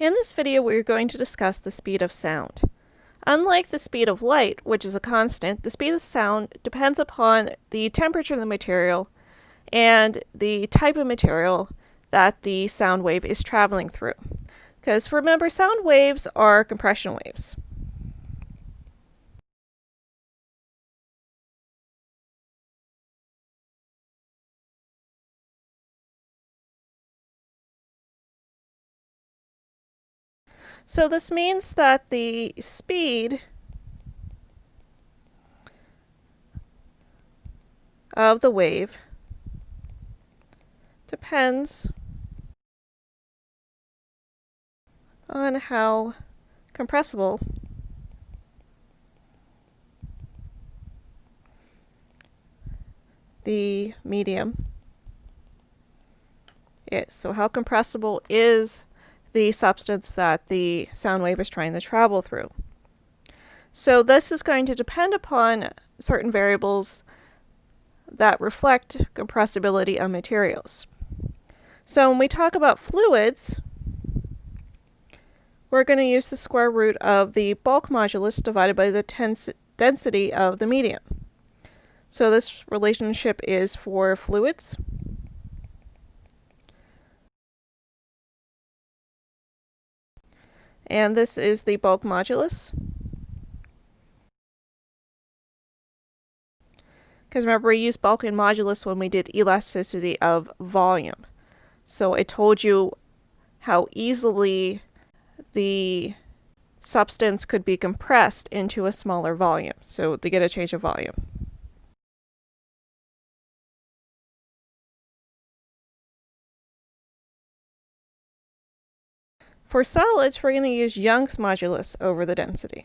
In this video, we're going to discuss the speed of sound. Unlike the speed of light, which is a constant, the speed of sound depends upon the temperature of the material and the type of material that the sound wave is traveling through. Because remember, sound waves are compression waves. So this means that the speed of the wave depends on how compressible the medium is. So how compressible is the substance that the sound wave is trying to travel through. So this is going to depend upon certain variables that reflect compressibility of materials. So when we talk about fluids, we're going to use the square root of the bulk modulus divided by the density of the medium. So this relationship is for fluids. And this is the bulk modulus. Because remember, we used bulk and modulus when we did elasticity of volume. So it told you how easily the substance could be compressed into a smaller volume. So to get a change of volume. For solids, we're going to use Young's modulus over the density.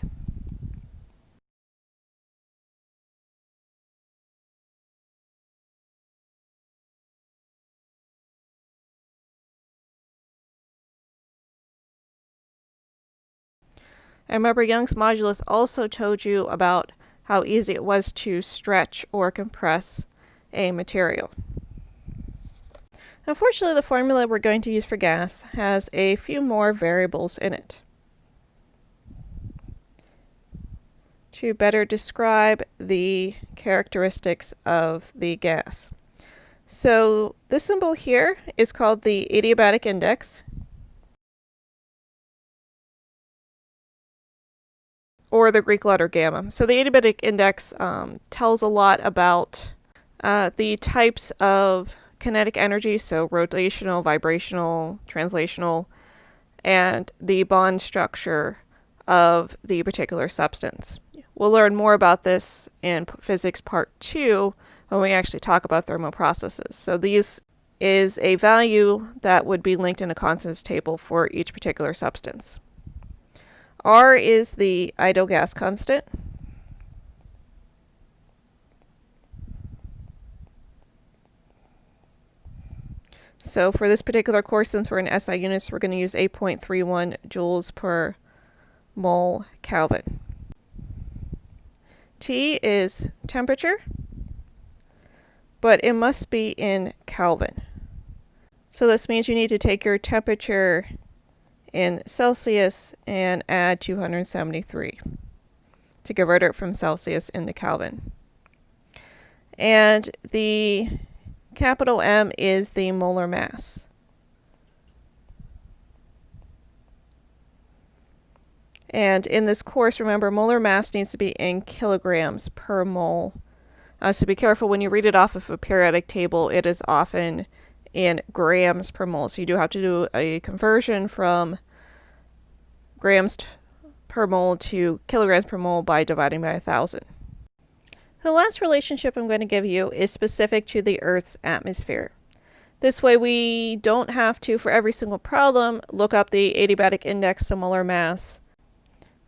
And remember, Young's modulus also told you about how easy it was to stretch or compress a material. Unfortunately, the formula we're going to use for gas has a few more variables in it to better describe the characteristics of the gas. So this symbol here is called the adiabatic index, or the Greek letter gamma. So the adiabatic index tells a lot about the types of kinetic energy, so rotational, vibrational, translational, and the bond structure of the particular substance. We'll learn more about this in physics part 2 when we actually talk about thermal processes. So these is a value that would be linked in a constants table for each particular substance. R is the ideal gas constant. So for this particular course, since we're in SI units, we're going to use 8.31 joules per mole Kelvin. T is temperature, but it must be in Kelvin. So this means you need to take your temperature in Celsius and add 273 to convert it from Celsius into Kelvin. And the capital M is the molar mass. And in this course, remember, molar mass needs to be in kilograms per mole. So be careful when you read it off of a periodic table, it is often in grams per mole. So you do have to do a conversion from grams per mole to kilograms per mole by dividing by 1,000. The last relationship I'm going to give you is specific to the Earth's atmosphere. This way we don't have to, for every single problem, look up the adiabatic index to molar mass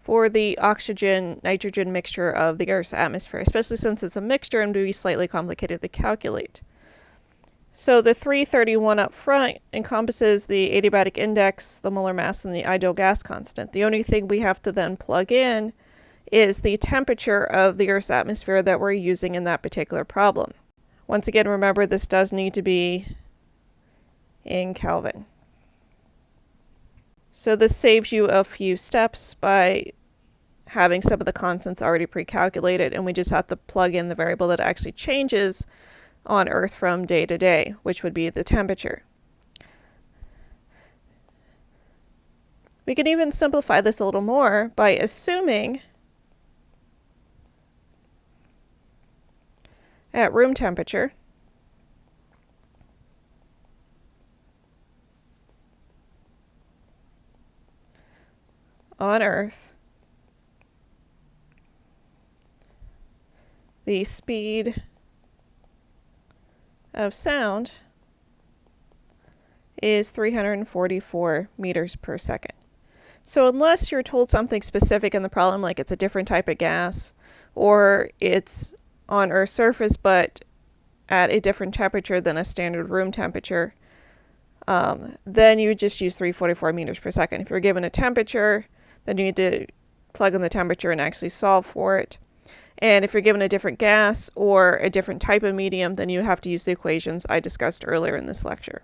for the oxygen-nitrogen mixture of the Earth's atmosphere, especially since it's a mixture and would be slightly complicated to calculate. So the 331 up front encompasses the adiabatic index, the molar mass, and the ideal gas constant. The only thing we have to then plug in is the temperature of the Earth's atmosphere that we're using in that particular problem. Once again, remember, this does need to be in Kelvin. So this saves you a few steps by having some of the constants already pre-calculated, and we just have to plug in the variable that actually changes on Earth from day to day, which would be the temperature. We can even simplify this a little more by assuming at room temperature on Earth, the speed of sound is 344 meters per second. So unless you're told something specific in the problem, like it's a different type of gas, or it's on Earth's surface but at a different temperature than a standard room temperature, then you would just use 344 meters per second. If you're given a temperature, then you need to plug in the temperature and actually solve for it. And if you're given a different gas or a different type of medium, then you have to use the equations I discussed earlier in this lecture.